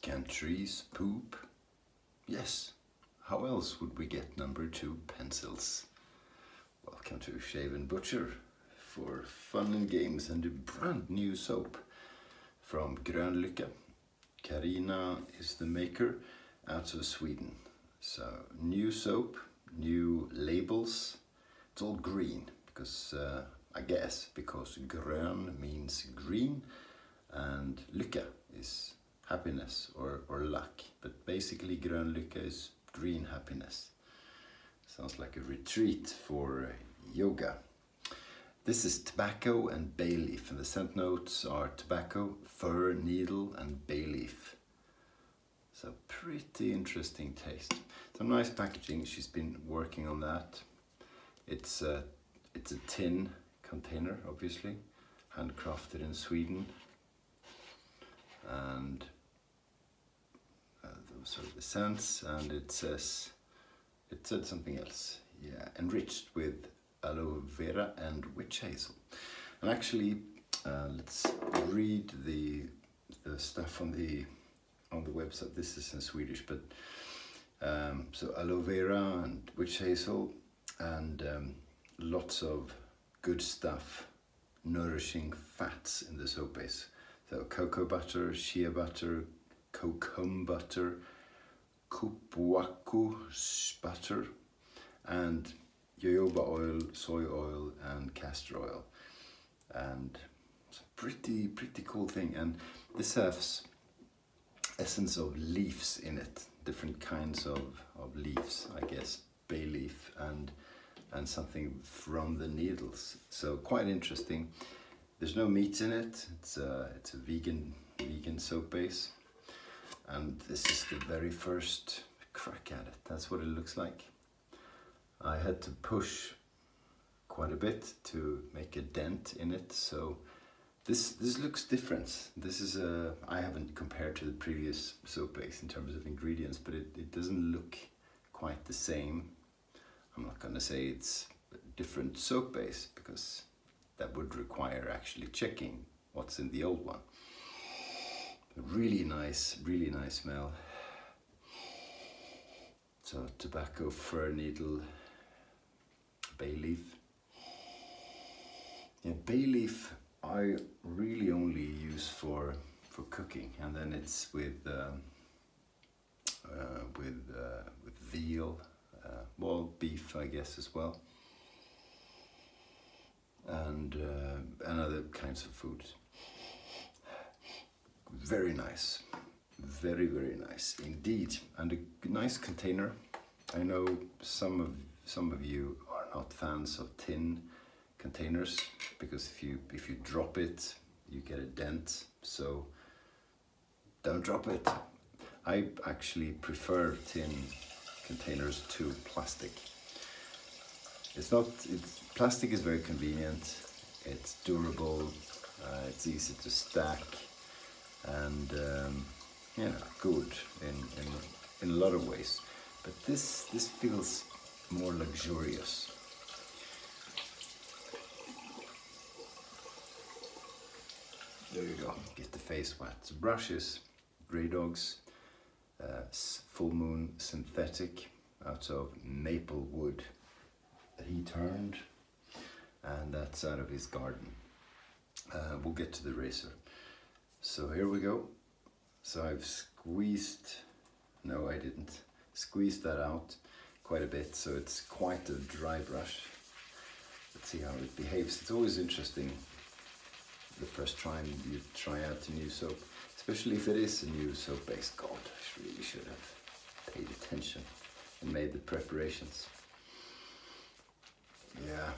Can trees poop? Yes. How else would we get number 2 pencils? Welcome to Shave&Butcher for fun and games and a brand new soap from Grön Lycka. Carina is the maker out of Sweden. So new soap, new labels. It's all green because I guess because grön means green and lycka is happiness or luck. But basically Grön Lycka is green happiness. Sounds like a retreat for yoga. This is tobacco and bay leaf, and the scent notes are tobacco, fir, needle and bay leaf. So pretty interesting taste. Some nice packaging, she's been working on that. It's a tin container, obviously, handcrafted in Sweden. And those are the scents, and it said something else. Yeah, enriched with aloe vera and witch hazel. And actually, let's read the stuff on the website. This is in Swedish, but so aloe vera and witch hazel and lots of good stuff, nourishing fats in the soap base. So cocoa butter, shea butter, kokum butter, kupuaku butter, and jojoba oil, soy oil, and castor oil. And it's a pretty cool thing. And this has essence of leaves in it, different kinds of leaves, I guess, bay leaf and something from the needles. So quite interesting. There's no meat in it. It's a vegan soap base. And this is the very first crack at it. That's what it looks like. I had to push quite a bit to make a dent in it. So this looks different. This is I haven't compared to the previous soap base in terms of ingredients, but it doesn't look quite the same. I'm not gonna say it's a different soap base because that would require actually checking what's in the old one. Really nice smell. So tobacco, fir, needle, bay leaf. Yeah, bay leaf I really only use for cooking, and then it's with veal, well, beef I guess as well, and other kinds of foods. Very nice, very nice indeed, and a nice container. I know some of you are not fans of tin containers because if you drop it, you get a dent. So don't drop it. I actually prefer tin containers to plastic. Plastic is very convenient. It's durable. It's easy to stack. And yeah, good in a lot of ways, but this feels more luxurious. There you go. Get the face wet. So brushes, Grey Dogs, Full Moon synthetic out of maple wood that he turned, and that's out of his garden. We'll get to the razor. So here we go. So I've squeezed that out quite a bit, so it's quite a dry brush. Let's see how it behaves. It's always interesting the first time you try out a new soap, especially if it is a new soap base. God, I really should have paid attention and made the preparations. Yeah,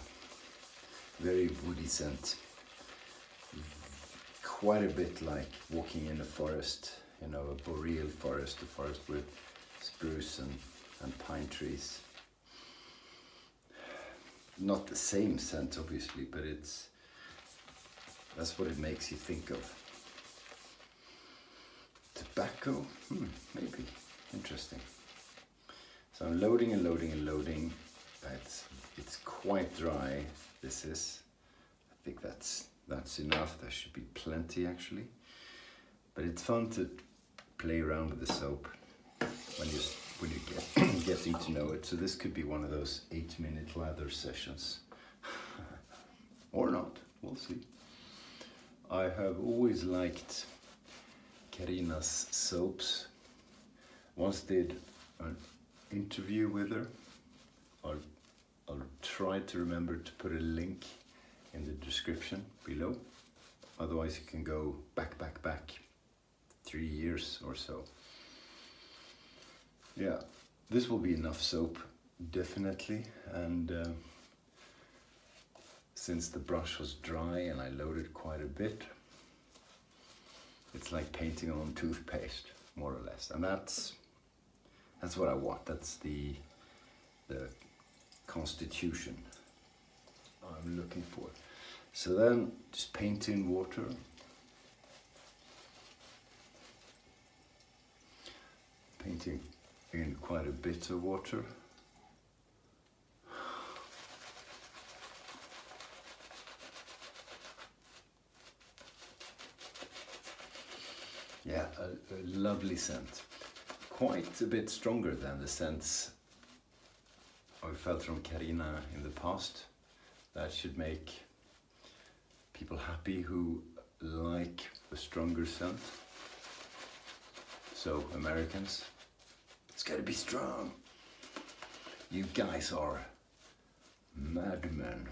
very woody scent. Quite a bit like walking in a forest, you know, a boreal forest, a forest with spruce and pine trees. Not the same scent, obviously, but that's what it makes you think of. Tobacco, maybe, interesting. So I'm loading and loading and loading. It's quite dry, this is. I think that's enough. There should be plenty actually, but it's fun to play around with the soap when you're getting to know it. So this could be one of those 8-minute lather sessions. Or not, we'll see. I have always liked Carina's soaps. Once did an interview with her. I'll try to remember to put a link in the description below. Otherwise you can go back 3 years or so. Yeah, this will be enough soap, definitely. And since the brush was dry and I loaded quite a bit, it's like painting on toothpaste, more or less. And that's what I want. That's the constitution I'm looking for. So then just paint in water. Painting in quite a bit of water. Yeah, a lovely scent. Quite a bit stronger than the scents I've felt from Carina in the past. That should make people happy who like a stronger scent. So, Americans, it's gotta be strong. You guys are madmen.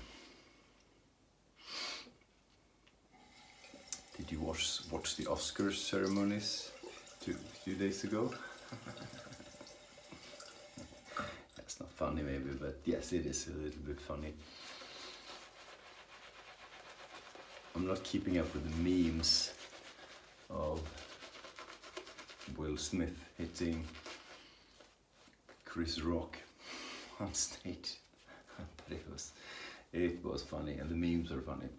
Did you watch the Oscars ceremonies two days ago? That's not funny maybe, but yes, it is a little bit funny. I'm not keeping up with the memes of Will Smith hitting Chris Rock on stage, but it was funny, and the memes are funny.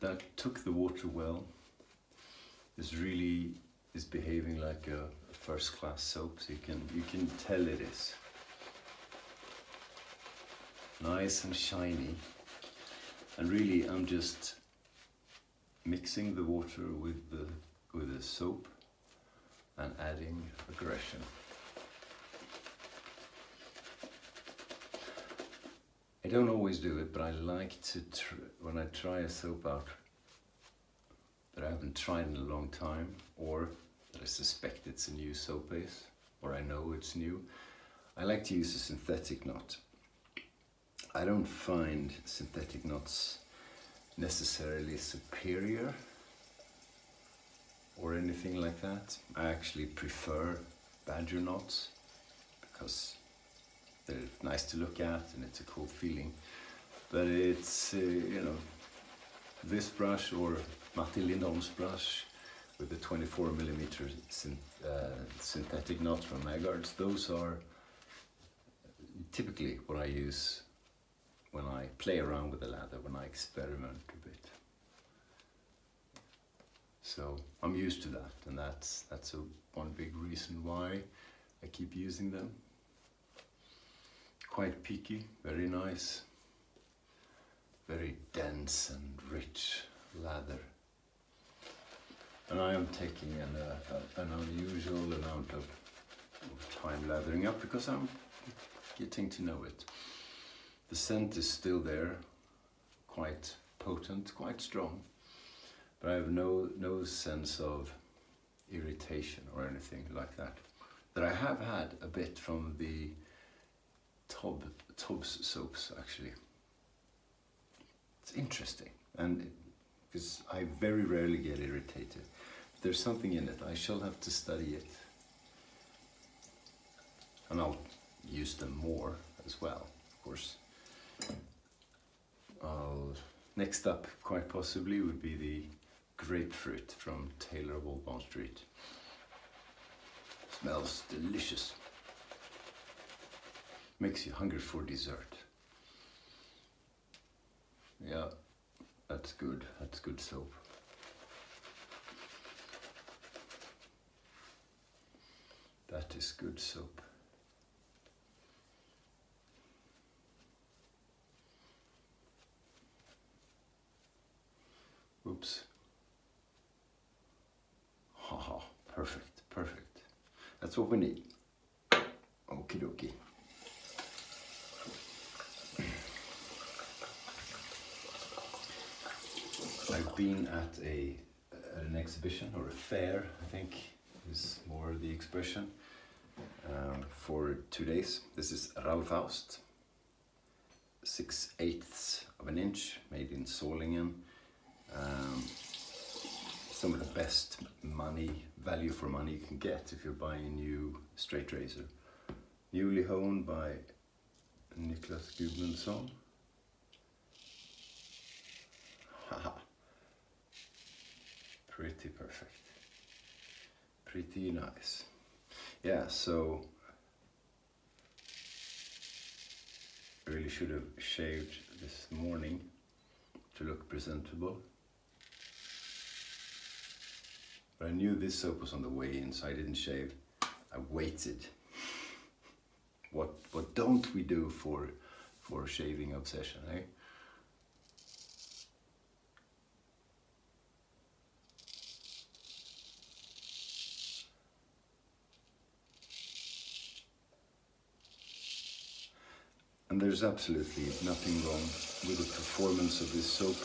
That took the water well. This really is behaving like a first-class soap, so you can tell it is. Nice and shiny. And really I'm just mixing the water with the soap and adding aggression. I don't always do it, but I like to, when I try a soap out that I haven't tried in a long time, or that I suspect it's a new soap base, or I know it's new, I like to use a synthetic knot. I don't find synthetic knots necessarily superior or anything like that. I actually prefer badger knots because they're nice to look at and it's a cool feeling. But it's, you know, this brush or Matti Lindholm's brush with the 24mm synthetic knots from Maggards, those are typically what I use when I play around with the lather, when I experiment a bit. So I'm used to that, and that's one big reason why I keep using them. Quite peaky, very nice, very dense and rich lather. And I am taking an unusual amount of time lathering up because I'm getting to know it. The scent is still there, quite potent, quite strong, but I have no sense of irritation or anything like that. That I have had a bit from the Tob's soaps, actually. It's interesting, and because I very rarely get irritated. There's something in it. I shall have to study it, and I'll use them more as well, of course. Next up, quite possibly, would be the grapefruit from Taylor of Old Bond Street. Smells delicious. Makes you hungry for dessert. Yeah, that's good. That's good soap. That is good soap. Oops, Perfect, perfect. That's what we need. Okie dokie. I've been at an exhibition, or a fair, I think is more the expression, for 2 days. This is Raufaust, 6/8 of an inch, made in Solingen. Some of the best value for money you can get if you're buying a new straight razor. Newly honed by Niklas Gudmundsson. Haha. Pretty perfect. Pretty nice. Yeah, so I really should have shaved this morning to look presentable. But I knew this soap was on the way in, so I didn't shave. I waited. What don't we do for shaving obsession, eh? And there's absolutely nothing wrong with the performance of this soap.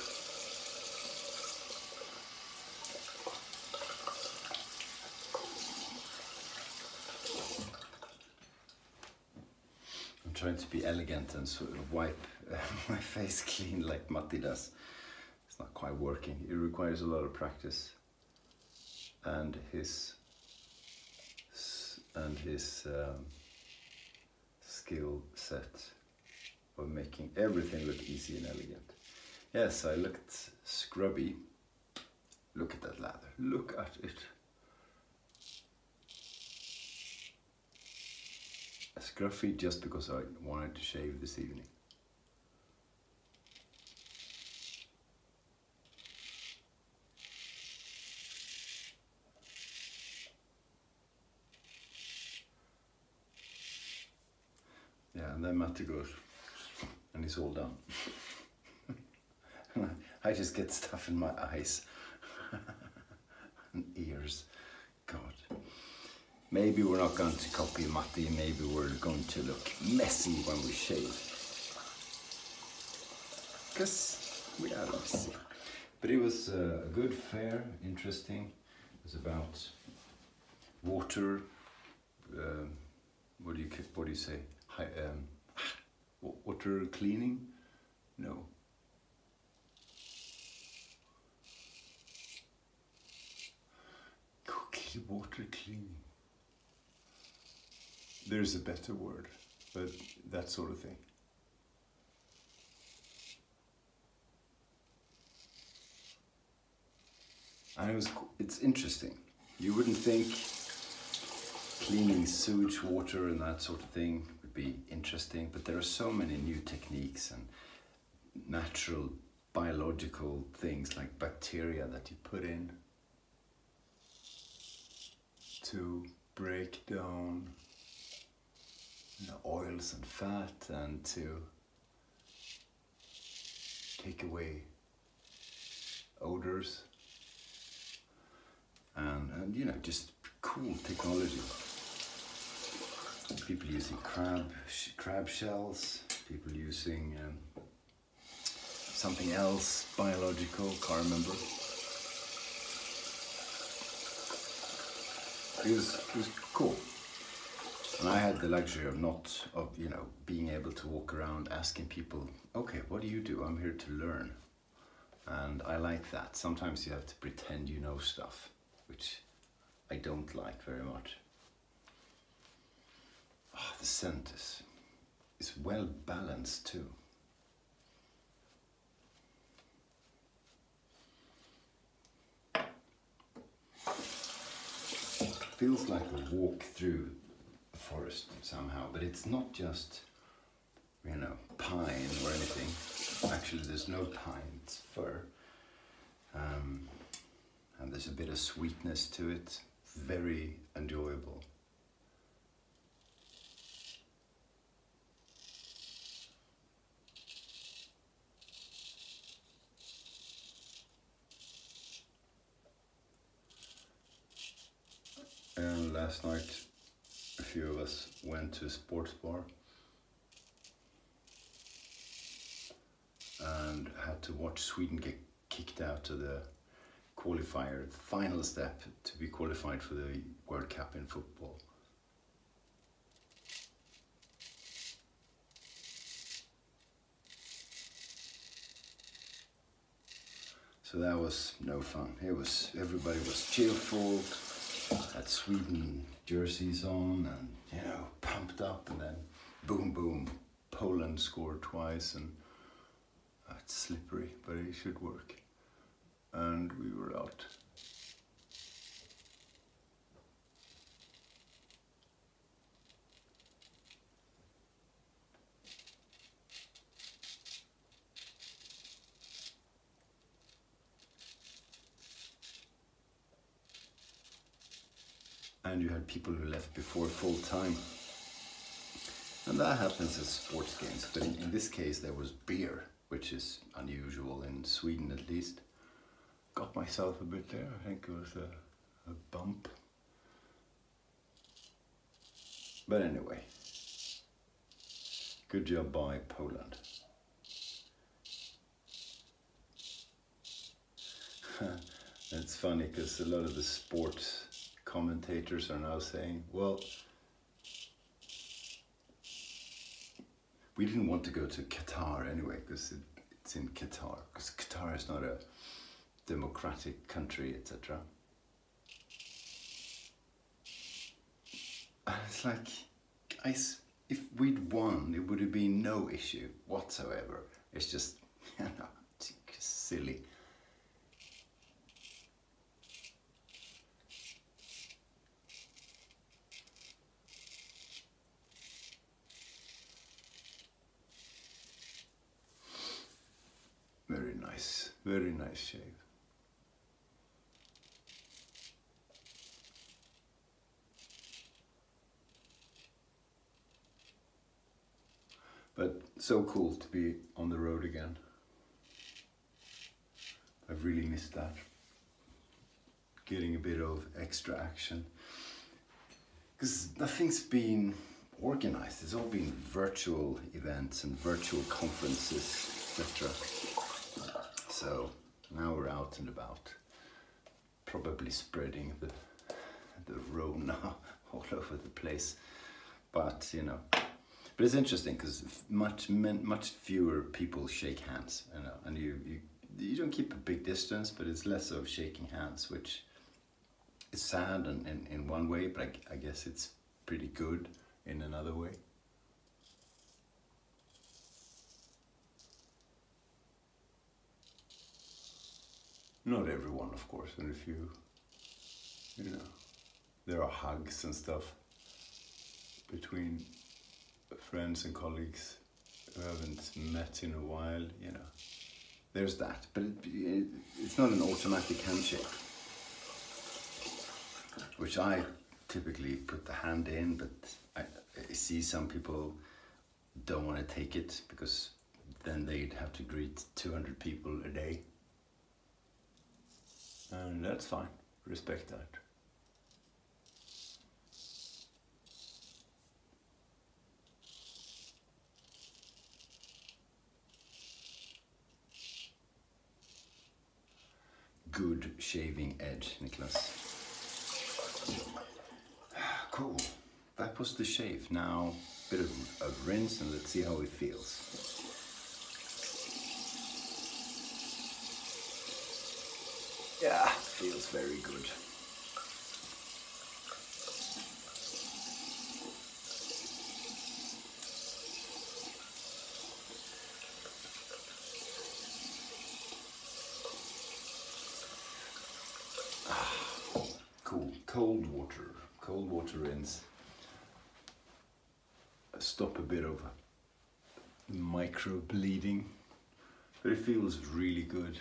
I'm trying to be elegant and sort of wipe my face clean like Matti does. It's not quite working. It requires a lot of practice. And his skill set of making everything look easy and elegant. Yes, I looked scrubby. Look at that lather. Look at it. Scruffy just because I wanted to shave this evening. Yeah, and then Matti goes, and it's all done. I just get stuff in my eyes and ears. God. Maybe we're not going to copy Matti, maybe we're going to look messy when we shave. Because we are messy. But it was a good fair, interesting. It was about water, what do you say? Water cleaning? No. Water cleaning. There's a better word, but that sort of thing. And it's interesting. You wouldn't think cleaning sewage water and that sort of thing would be interesting, but there are so many new techniques and natural biological things like bacteria that you put in to break down oils and fat and to take away odors and you know, just cool technology. People using crab shells, people using something else biological, can't remember. It was cool. And I had the luxury of being able to walk around asking people, okay, what do you do? I'm here to learn. And I like that. Sometimes you have to pretend you know stuff, which I don't like very much. Oh, the scent is well balanced too. Feels like a walk through a forest somehow, but it's not just, pine or anything. Actually, there's no pine, it's fir. And there's a bit of sweetness to it, very enjoyable. last night a few of us went to a sports bar and had to watch Sweden get kicked out of the qualifier, the final step to be qualified for the World Cup in football. So that was no fun. Everybody was cheerful, had Sweden jerseys on and, you know, pumped up, and then boom, boom, Poland scored twice, and it's slippery, but it should work. And we were out. And you had people who left before full time. And that happens at sports games, but in this case there was beer, which is unusual in Sweden at least. Got myself a bit there, I think it was a bump. But anyway, good job by Poland. It's funny because a lot of the sports commentators are now saying, well, we didn't want to go to Qatar anyway because it's in Qatar, because Qatar is not a democratic country, etc. And it's like, guys, if we'd won, it would have been no issue whatsoever. It's just, you know, it's silly. Very nice shave. But so cool to be on the road again. I've really missed that. Getting a bit of extra action. Because nothing's been organized. It's all been virtual events and virtual conferences, etc. So now we're out and about, probably spreading the Rona all over the place. But you know, but it's interesting because much fewer people shake hands, you know, and you don't keep a big distance, but it's less of shaking hands, which is sad in one way, but I guess it's pretty good in another way. Not everyone, of course, and if you know, there are hugs and stuff between friends and colleagues who haven't met in a while, you know. There's that, but it's not an automatic handshake, which I typically put the hand in, but I see some people don't want to take it because then they'd have to greet 200 people a day. And that's fine, respect that. Good shaving edge, Niklas. Cool, that was the shave. Now, a bit of a rinse and let's see how it feels. Yeah, feels very good. Cool. Cold water rinse. Stop a bit of micro bleeding, but it feels really good.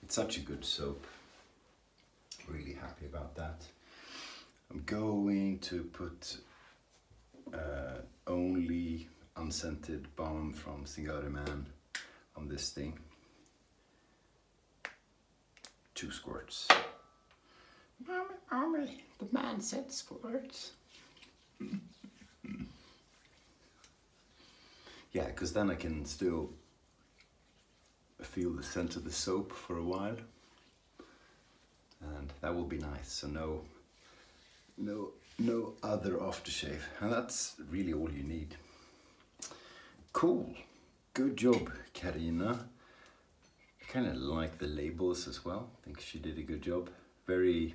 It's such a good soap. Really happy about that. I'm going to put only unscented balm from Singare Man on this thing. 2 squirts. Mommy, the man said squirt. Yeah, because then I can still feel the scent of the soap for a while, and that will be nice. So no other aftershave, and that's really all you need. Cool, good job, Carina. I kind of like the labels as well. I think she did a good job. Very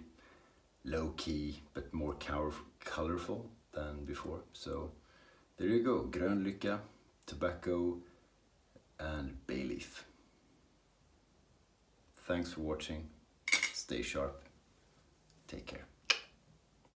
low key, but more colorful than before. So there you go, Grön Lycka, tobacco and bay leaf. Thanks for watching. Stay sharp. Take care.